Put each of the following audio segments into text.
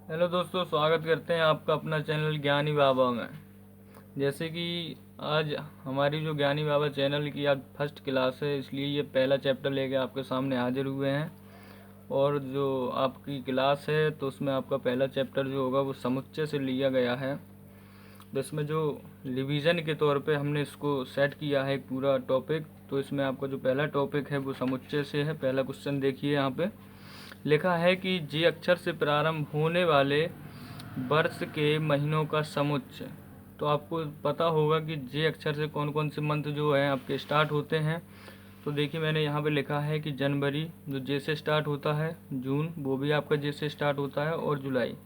Hello दोस्तों, स्वागत करते हैं आपका अपना चैनल ज्ञानी बाबा में। जैसे कि आज हमारी जो ज्ञानी बाबा चैनल की आज फर्स्ट क्लास है, इसलिए ये पहला चैप्टर लेके आपके सामने हाजिर हुए हैं। और जो आपकी क्लास है तो उसमें आपका पहला चैप्टर जो होगा वो समुच्चय से लिया गया है। तो इसमें जो रिवीजन के तौर पे हमने इसको सेट किया है एक पूरा टॉपिक। तो इसमें आपका जो पहला टॉपिक है वो समुच्चय से है। पहला क्वेश्चन देखिए, यहाँ पे लिखा है कि जे अक्षर से प्रारंभ होने वाले वर्ष के महीनों का समुच्चय। तो आपको पता होगा कि जे अक्षर से कौन कौन से मंथ जो है आपके स्टार्ट होते हैं। तो देखिए, मैंने यहाँ पे लिखा है कि जनवरी जो जे से स्टार्ट होता है, जून वो भी आपका जे से स्टार्ट होता है, और जुलाई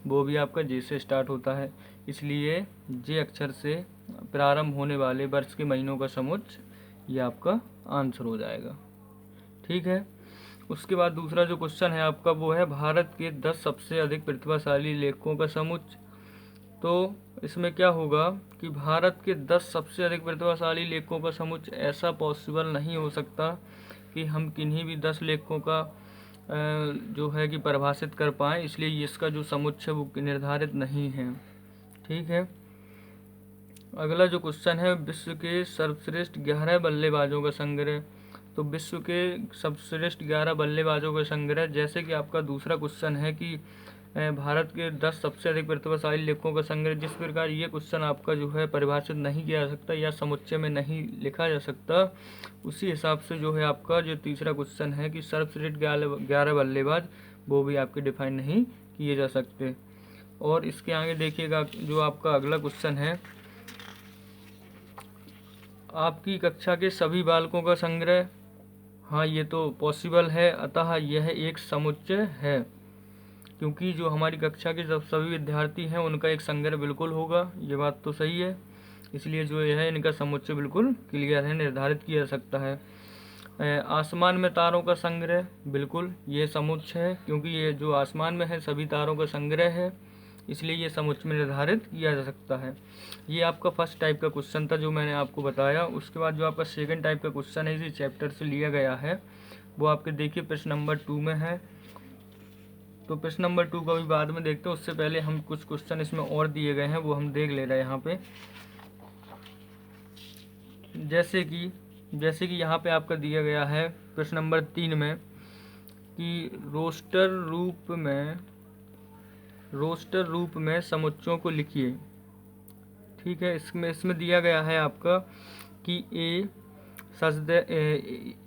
वो भी आपका जे से स्टार्ट होता है। इसलिए जे अक्षर से प्रारंभ होने वाले वर्ष के महीनों का समुच्चय ये आपका आंसर हो जाएगा। ठीक है। उसके बाद दूसरा जो क्वेश्चन है आपका वो है भारत के 10 सबसे अधिक प्रतिभाशाली लेखकों का समुच्चय। तो इसमें क्या होगा कि भारत के 10 सबसे अधिक प्रतिभाशाली लेखकों का समुच्चय ऐसा पॉसिबल नहीं हो सकता कि हम किन्हीं भी 10 लेखकों का जो है कि परिभाषित कर पाएँ। इसलिए इसका जो समुच्चय वो निर्धारित नहीं है। ठीक है। अगला जो क्वेश्चन है, विश्व के सर्वश्रेष्ठ 11 बल्लेबाजों का संग्रह। तो विश्व के सर्वश्रेष्ठ 11 बल्लेबाजों का संग्रह, जैसे कि आपका दूसरा क्वेश्चन है कि भारत के 10 सबसे अधिक प्रतिभाशाली लेखकों का संग्रह। जिस प्रकार ये क्वेश्चन आपका जो है परिभाषित नहीं किया जा सकता या समुच्चय में नहीं लिखा जा सकता, उसी हिसाब से जो है आपका जो तीसरा क्वेश्चन है कि सर्वश्रेष्ठ 11 बल्लेबाज वो भी आपके डिफाइन नहीं किए जा सकते। और इसके आगे देखिएगा जो आपका अगला क्वेश्चन है, आपकी कक्षा के सभी बालकों का संग्रह। हाँ, ये तो पॉसिबल है, अतः यह एक समुच्चय है, क्योंकि जो हमारी कक्षा के सभी विद्यार्थी हैं उनका एक संग्रह बिल्कुल होगा। ये बात तो सही है। इसलिए जो है इनका समुच्चय बिल्कुल क्लियर है, निर्धारित किया जा सकता है। आसमान में तारों का संग्रह, बिल्कुल ये समुच्चय है, क्योंकि ये जो आसमान में है सभी तारों का संग्रह है, इसलिए ये समुच्चय में निर्धारित किया जा सकता है। ये आपका फर्स्ट टाइप का क्वेश्चन था जो मैंने आपको बताया। उसके बाद जो आपका सेकंड टाइप का क्वेश्चन है इसी चैप्टर से लिया गया है, वो आपके देखिए प्रश्न नंबर 2 में है। तो प्रश्न नंबर 2 का भी बाद में देखते हैं, उससे पहले हम कुछ क्वेश्चन इसमें और दिए गए हैं वो हम देख ले रहे हैं यहाँ पे। जैसे कि यहाँ पे आपका दिया गया है प्रश्न नंबर 3 में कि रोस्टर रूप में समुच्चयों को लिखिए। ठीक है। इसमें दिया गया है आपका कि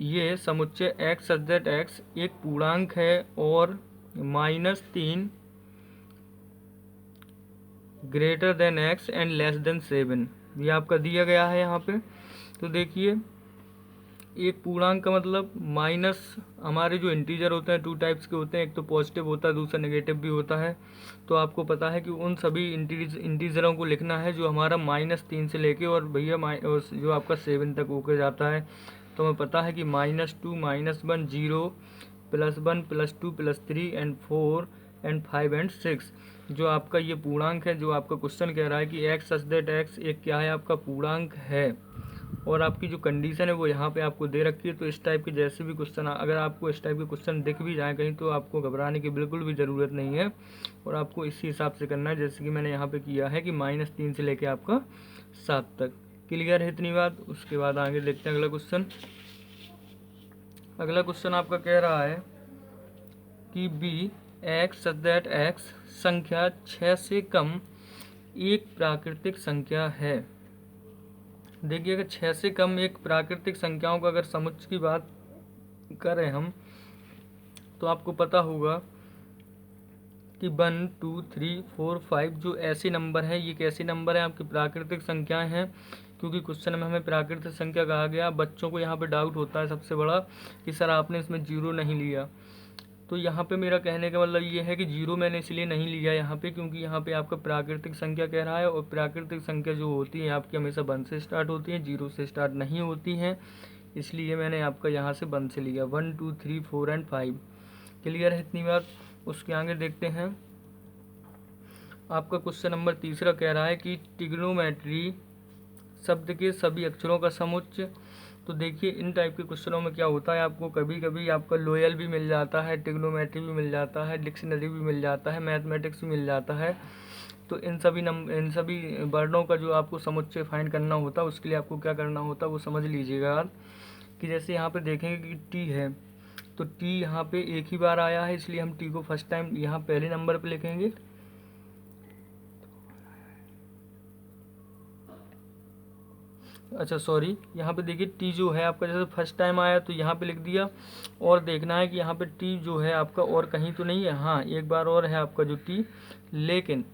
ये समुच्चय x सच दैट x एक पूर्णांक है और -3 greater than x and less than 7, ये आपका दिया गया है यहाँ पे। तो देखिए, एक पूर्णांक का मतलब माइनस, हमारे जो इंटीजर होते हैं 2 टाइप्स के होते हैं, एक तो पॉजिटिव होता है, दूसरा नेगेटिव भी होता है। तो आपको पता है कि उन सभी इंटीजरों को लिखना है जो हमारा -3 से लेके और भैया जो आपका 7 तक होकर जाता है। तो हमें पता है कि -2 -1 0 +1 +2 +3 एंड 4 एंड 5 एंड 6 जो आपका ये पूर्णांक है। जो आपका क्वेश्चन कह रहा है कि x सच दैट x एक क्या है, आपका पूर्णांक है, और आपकी जो कंडीशन है वो यहाँ पे आपको दे रखी है। तो इस टाइप के जैसे भी क्वेश्चन, अगर आपको इस टाइप के क्वेश्चन दिख भी जाए कहीं, तो आपको घबराने की बिल्कुल भी ज़रूरत नहीं है, और आपको इसी हिसाब से करना है जैसे कि मैंने यहाँ पे किया है कि -3 से लेके आपका 7 तक। क्लियर है इतनी बात। उसके बाद आगे देखते हैं अगला क्वेश्चन। अगला क्वेश्चन आपका कह रहा है कि x सच दैट x संख्या 6 से कम एक प्राकृतिक संख्या है। देखिए, अगर 6 से कम एक प्राकृतिक संख्याओं का अगर समुच्चय की बात करें हम, तो आपको पता होगा कि 1 2 3 4 5 जो ऐसे नंबर हैं, ये कैसे नंबर हैं, आपकी प्राकृतिक संख्याएं हैं। क्योंकि क्वेश्चन में हमें प्राकृतिक संख्या कहा गया। बच्चों को यहाँ पे डाउट होता है सबसे बड़ा कि सर आपने इसमें 0 नहीं लिया। तो यहाँ पे मेरा कहने का मतलब ये है कि 0 मैंने इसलिए नहीं लिया यहाँ पे, क्योंकि यहाँ पे आपका प्राकृतिक संख्या कह रहा है, और प्राकृतिक संख्या जो होती है आपकी हमेशा 1 से स्टार्ट होती है, 0 से स्टार्ट नहीं होती हैं। इसलिए मैंने आपका यहाँ से 1 से लिया, 1 2 3 4 एंड 5। क्लियर है इतनी बात। उसके आगे देखते हैं। आपका क्वेश्चन नंबर तीसरा कह रहा है कि ट्रिग्नोमेट्री शब्द के सभी अक्षरों का समुच्चय। तो तो देखिए इन टाइप के क्वेश्चनों में क्या होता है, आपको कभी कभी आपका लोयल भी मिल जाता है, ट्रिग्नोमेट्री भी मिल जाता है, डिक्शनरी भी मिल जाता है, मैथमेटिक्स भी मिल जाता है। तो इन सभी वर्णों का जो आपको समुच्चय फाइंड करना होता है, उसके लिए आपको क्या करना होता है वो समझ लीजिएगा आप। कि जैसे यहाँ पे देखेंगे कि टी है, तो टी यहाँ पे एक ही बार आया है, इसलिए हम टी को फर्स्ट टाइम यहाँ पहले नंबर पे लिखेंगे। अच्छा सॉरी, यहाँ पे देखिए टी जो है आपका जैसे फर्स्ट टाइम आया तो यहाँ पे लिख दिया, और देखना है कि यहाँ पे टी जो है आपका और कहीं तो नहीं है। हाँ, एक बार और है आपका जो टी, लेकिन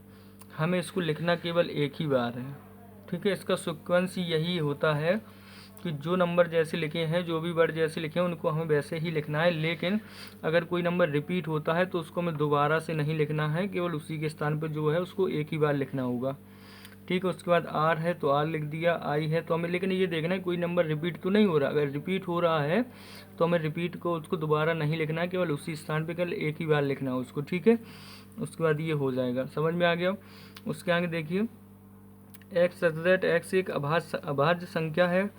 हमें इसको लिखना केवल एक ही बार है। ठीक है, इसका सीक्वेंस यही होता है कि जो नंबर जैसे लिखे हैं, जो भी वर्ड जैसे लिखे हैं, उनको हमें वैसे ही लिखना है। लेकिन अगर कोई नंबर रिपीट होता है तो उसको हमें दोबारा से नहीं लिखना है, केवल उसी के स्थान पर जो है उसको एक ही बार लिखना होगा। ठीक है, उसके बाद आर है तो आर लिख दिया, आई है तो हमें, लेकिन ये देखना है कोई नंबर रिपीट तो नहीं हो रहा। अगर रिपीट हो रहा है तो हमें रिपीट को उसको दोबारा नहीं लिखना है, केवल उसी स्थान पे केवल एक ही बार लिखना है उसको। ठीक है, उसके बाद ये हो जाएगा, समझ में आ गया। उसके आगे देखिए एक्स दैट एक्स एक अभाज्य संख्या है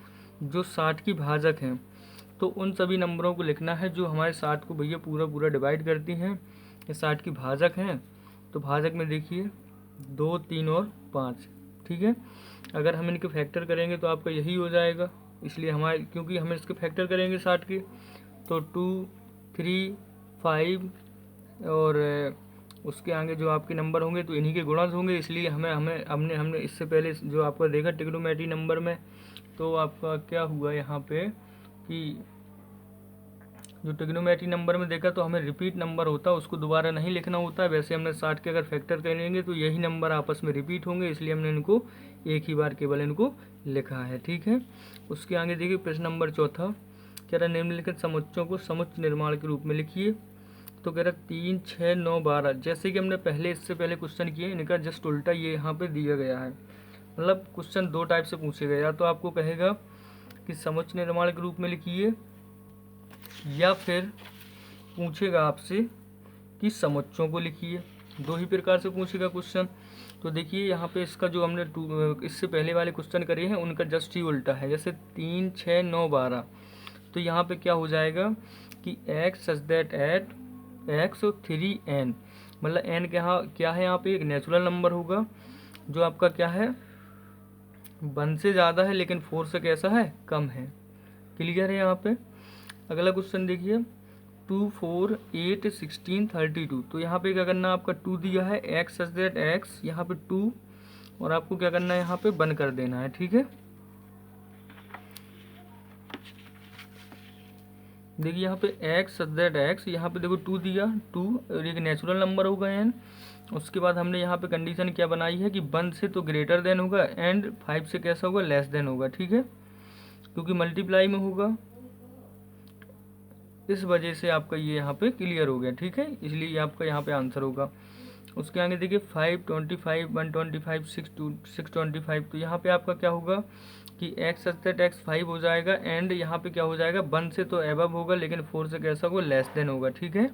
जो 60 की भाजक है। तो उन सभी नंबरों को लिखना है जो हमारे 60 को भैया पूरा पूरा डिवाइड करती हैं। ये 60 की भाजक हैं, तो भाजक में देखिए 2, 3 और 5। ठीक है, अगर हम इनके फैक्टर करेंगे तो आपका यही हो जाएगा, इसलिए हमारे, क्योंकि हम इसके फैक्टर करेंगे 60 के, तो 2, 3, 5 और उसके आगे जो आपके नंबर होंगे तो इन्हीं के गुणज होंगे। इसलिए हमें हमें हमने हमने इससे पहले जो आपका देखा ट्रिग्नोमेट्री नंबर में, तो आपका क्या हुआ यहाँ पे कि जो ट्रिग्नोमेट्री नंबर में देखा तो हमें रिपीट नंबर होता है, उसको दोबारा नहीं लिखना होता है। वैसे हमने 60 के अगर फैक्टर कर लेंगे तो यही नंबर आपस में रिपीट होंगे, इसलिए हमने इनको एक ही बार केवल इनको लिखा है। ठीक है, उसके आगे देखिए प्रश्न नंबर 4 कह रहा निम्नलिखित समुच्चयों को समुच्चय निर्माण के रूप में लिखिए। तो कह रहा 3, 6, 9, 12, जैसे कि हमने पहले इससे पहले क्वेश्चन किए, इनका जस्ट उल्टा ये यहाँ पे दिया गया है। मतलब क्वेश्चन दो टाइप से पूछेगा, या तो आपको कहेगा कि समुच्चय निर्माण के रूप में लिखिए, या फिर पूछेगा आपसे कि समुच्चयों को लिखिए। दो ही प्रकार से पूछेगा क्वेश्चन। तो देखिए यहाँ पे इसका जो हमने इससे पहले वाले क्वेश्चन करे हैं उनका जस्ट ही उल्टा है। जैसे 3, 6, 9, 12, तो यहाँ पे क्या हो जाएगा कि x such that at x और 3n, मतलब n क्या है यहाँ पे एक नेचुरल नंबर होगा जो आपका क्या है 1 से ज़्यादा है लेकिन 4 से कैसा है कम है। क्लियर है यहाँ पे। अगला क्वेश्चन देखिए 2, 4, 8, 16, 32, तो यहाँ पे क्या करना है, आपका 2 दिया है, x सच दैट x, यहाँ पे 2, और आपको क्या करना है यहाँ पे 1 कर देना है। ठीक है, देखिए यहाँ पे x सच दैट x, यहाँ पे देखो 2 दिया, 2 और एक नेचुरल नंबर होगा n। उसके बाद हमने यहाँ पे कंडीशन क्या बनाई है कि 1 से तो ग्रेटर देन होगा एंड 5 से कैसा होगा लेस देन होगा। ठीक है, क्योंकि मल्टीप्लाई में होगा, इस वजह से आपका ये यहाँ पे क्लियर हो गया। ठीक है, इसलिए ये आपका यहाँ पे आंसर होगा। उसके आगे देखिए 5, 25, 125, 625, तो यहाँ पे आपका क्या होगा कि x सच दैट x 5 हो जाएगा, एंड यहाँ पे क्या हो जाएगा 1 से तो एबव होगा लेकिन 4 से कैसा होगा लेस देन होगा। ठीक है,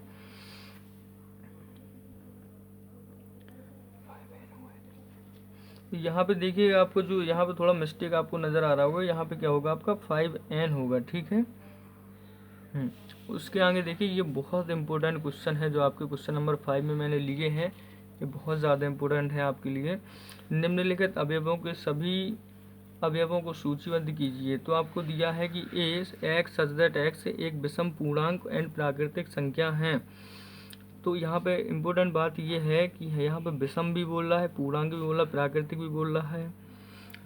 यहाँ पे देखिए आपको जो यहाँ पे थोड़ा मिस्टेक आपको नज़र आ रहा होगा, यहाँ पे क्या होगा आपका 5n होगा। ठीक है, उसके आगे देखिए ये बहुत इंपॉर्टेंट क्वेश्चन है जो आपके क्वेश्चन नंबर 5 में मैंने लिए हैं, ये बहुत ज़्यादा इंपॉर्टेंट है आपके लिए। निम्नलिखित अवयवों के सभी अवयवों को सूचीबद्ध कीजिए। तो आपको दिया है कि x सच दैट x एक विषम पूर्णांक एंड प्राकृतिक संख्या है। तो यहाँ पे इम्पोर्टेंट बात ये है कि यहाँ पे विषम भी बोल रहा है, पूर्णांक भी बोल रहा है, प्राकृतिक भी बोल रहा है।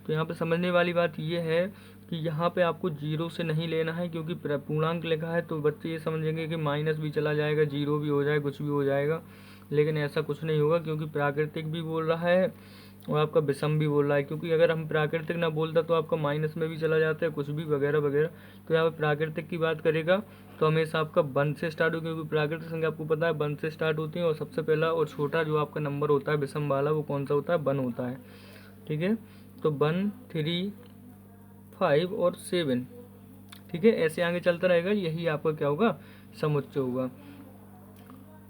तो यहाँ पे समझने वाली बात ये है कि यहाँ पे आपको 0 से नहीं लेना है, क्योंकि पूर्णांक लिखा है तो बच्चे ये समझेंगे कि माइनस भी चला जाएगा, 0 भी हो जाए, कुछ भी हो जाएगा, लेकिन ऐसा कुछ नहीं होगा, क्योंकि प्राकृतिक भी बोल रहा है और आपका विषम भी बोल रहा है। क्योंकि अगर हम प्राकृतिक ना बोलता तो आपका माइनस में भी चला जाता है, कुछ भी वगैरह वगैरह। तो यहाँ पर प्राकृतिक की बात करेगा तो हमेशा आपका 1 से स्टार्ट हो, क्योंकि प्राकृतिक संख्या आपको पता है 1 से स्टार्ट होती है, और सबसे पहला और छोटा जो आपका नंबर होता है विषम वाला वो कौन सा होता है 1 होता है। ठीक है, तो 1, 3, 5 और 7। ठीक है, ऐसे आगे चलता रहेगा, यही आपका क्या होगा समुच्चय होगा।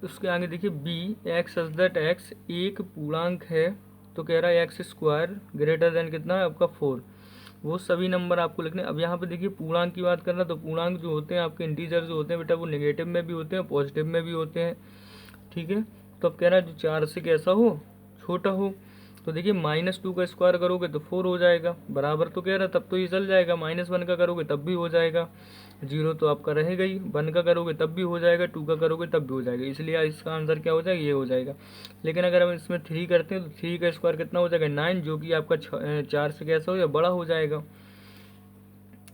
उसके आगे देखिए b x such that x एक पूर्णांक है, तो कह रहा है x स्क्वायर ग्रेटर देन कितना है आपका 4। वो सभी नंबर आपको लिखने। अब यहाँ पे देखिए पूर्णांक की बात करना, तो पूर्णांक जो होते हैं आपके इंटीजर जो होते हैं बेटा, वो नेगेटिव में भी होते हैं पॉजिटिव में भी होते हैं, ठीक है। तो अब कह रहा है जो 4 से कैसा हो, छोटा हो। तो देखिए -2 का स्क्वायर करोगे तो 4 हो जाएगा, बराबर तो कह रहा तब तो ये चल जाएगा। -1 का करोगे तब भी हो जाएगा, 0 तो आपका रहेगा ही, 1 का करोगे तब भी हो जाएगा, 2 का करोगे तब भी हो जाएगा, इसलिए इसका आंसर क्या हो जाएगा, ये हो जाएगा। लेकिन अगर हम इसमें 3 करते हैं तो 3 का स्क्वायर कितना हो जाएगा, 9, जो कि आपका 4 से कैसा हो या बड़ा हो जाएगा।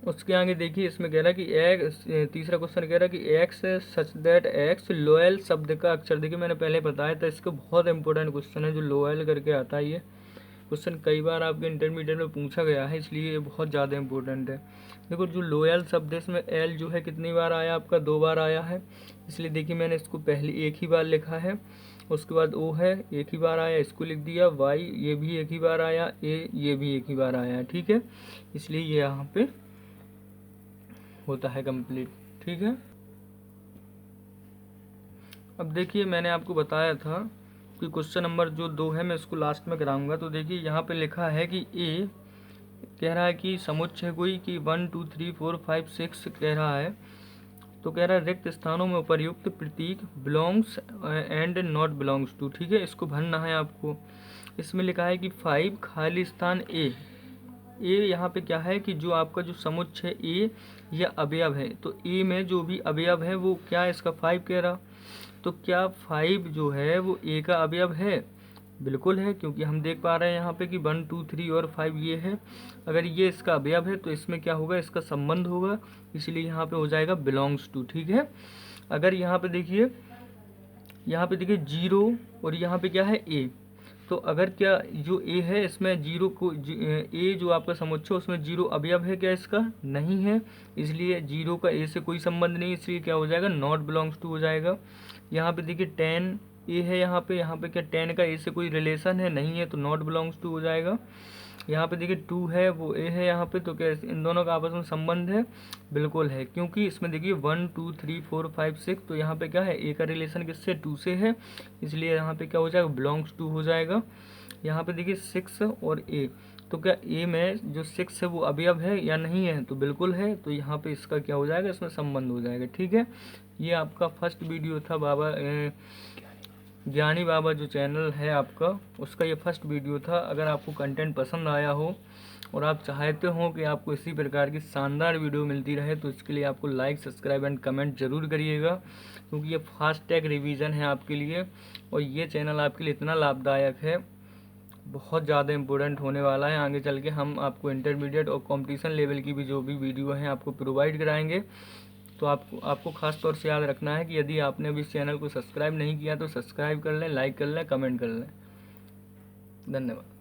उसके आगे देखिए इसमें कह रहा है कि तीसरा क्वेश्चन कह रहा है कि x such that x loyal शब्द का अक्षर। देखिए मैंने पहले बताया था, इसको बहुत इंपॉर्टेंट क्वेश्चन है जो लोयल करके आता है। ये क्वेश्चन कई बार आपके इंटरमीडिएट में पूछा गया है, इसलिए ये बहुत ज़्यादा इंपॉर्टेंट है। देखो जो लोयल शब्द है इसमें एल जो है कितनी बार आया, आपका 2 बार आया है, इसलिए देखिए मैंने इसको पहले एक ही बार लिखा है। उसके बाद ओ है, एक ही बार आया, इसको लिख दिया। वाई ये भी एक ही बार आया, ए ये भी एक ही बार आया, ठीक है, इसलिए ये यहाँ पे होता है कंप्लीट, ठीक है। अब देखिए मैंने आपको बताया था कि क्वेश्चन नंबर जो 2 है मैं इसको लास्ट में कराऊंगा। तो देखिए यहाँ पे लिखा है कि ए कह रहा है कि समुच्चय कोई कि 1 2 3 4 5 6 कह रहा है। तो कह रहा है रिक्त स्थानों में उपर्युक्त प्रतीक belongs and not belongs to, ठीक है, इसको भरना है आपको। इसमें लिखा है कि 5 खाली स्थान ए यहाँ पे क्या है कि जो आपका जो समुच्चय ए या अवयव है, तो ए में जो भी अवयव है वो क्या है, इसका 5 कह रहा। तो क्या 5 जो है वो ए का अवयव है, बिल्कुल है, क्योंकि हम देख पा रहे हैं यहाँ पे कि 1 2 3 और 5 ये है। अगर ये इसका अवयव है तो इसमें क्या होगा, इसका संबंध होगा, इसलिए यहाँ पे हो जाएगा बिलोंग्स टू, ठीक है। अगर यहाँ पे देखिए 0 और यहाँ पे क्या है ए, तो अगर क्या जो ए है इसमें 0 को ए जो आपका समुच्चय उसमें 0 अवयव है क्या, इसका नहीं है, इसलिए 0 का ए से कोई संबंध नहीं, इसलिए क्या हो जाएगा, नॉट बिलोंग्स टू हो जाएगा। यहाँ पे देखिए 10 ए है, यहाँ पे क्या 10 का ए से कोई रिलेशन है, नहीं है, तो नॉट बिलोंग्स टू हो जाएगा। यहाँ पे देखिए 2 है वो ए है यहाँ पे, तो क्या इन दोनों का आपस में संबंध है, बिल्कुल है, क्योंकि इसमें देखिए 1 2 3 4 5 6, तो यहाँ पे क्या है, ए का रिलेशन किससे, 2 से है, इसलिए यहाँ पे क्या हो जाएगा, बिलोंग्स टू हो जाएगा। यहाँ पे देखिए 6 और ए, तो क्या ए में जो 6 है वो अवयव है या नहीं है, तो बिल्कुल है, तो यहाँ पे इसका क्या हो जाएगा, इसमें संबंध हो जाएगा, ठीक है। ये आपका फर्स्ट वीडियो था बाबा ज्ञानी बाबा जो चैनल है आपका, उसका ये फर्स्ट वीडियो था। अगर आपको कंटेंट पसंद आया हो और आप चाहते हो कि आपको इसी प्रकार की शानदार वीडियो मिलती रहे, तो इसके लिए आपको लाइक सब्सक्राइब एंड कमेंट जरूर करिएगा, क्योंकि ये फास्ट टैग रिवीजन है आपके लिए, और ये चैनल आपके लिए इतना लाभदायक है, बहुत ज़्यादा इंपॉर्टेंट होने वाला है। आगे चल के हम आपको इंटरमीडिएट और कंपटीशन लेवल की भी जो भी वीडियो हैं आपको प्रोवाइड कराएंगे। तो आपको खास तौर से याद रखना है कि यदि आपने अभी इस चैनल को सब्सक्राइब नहीं किया तो सब्सक्राइब कर लें, लाइक कर लें, कमेंट कर लें। धन्यवाद।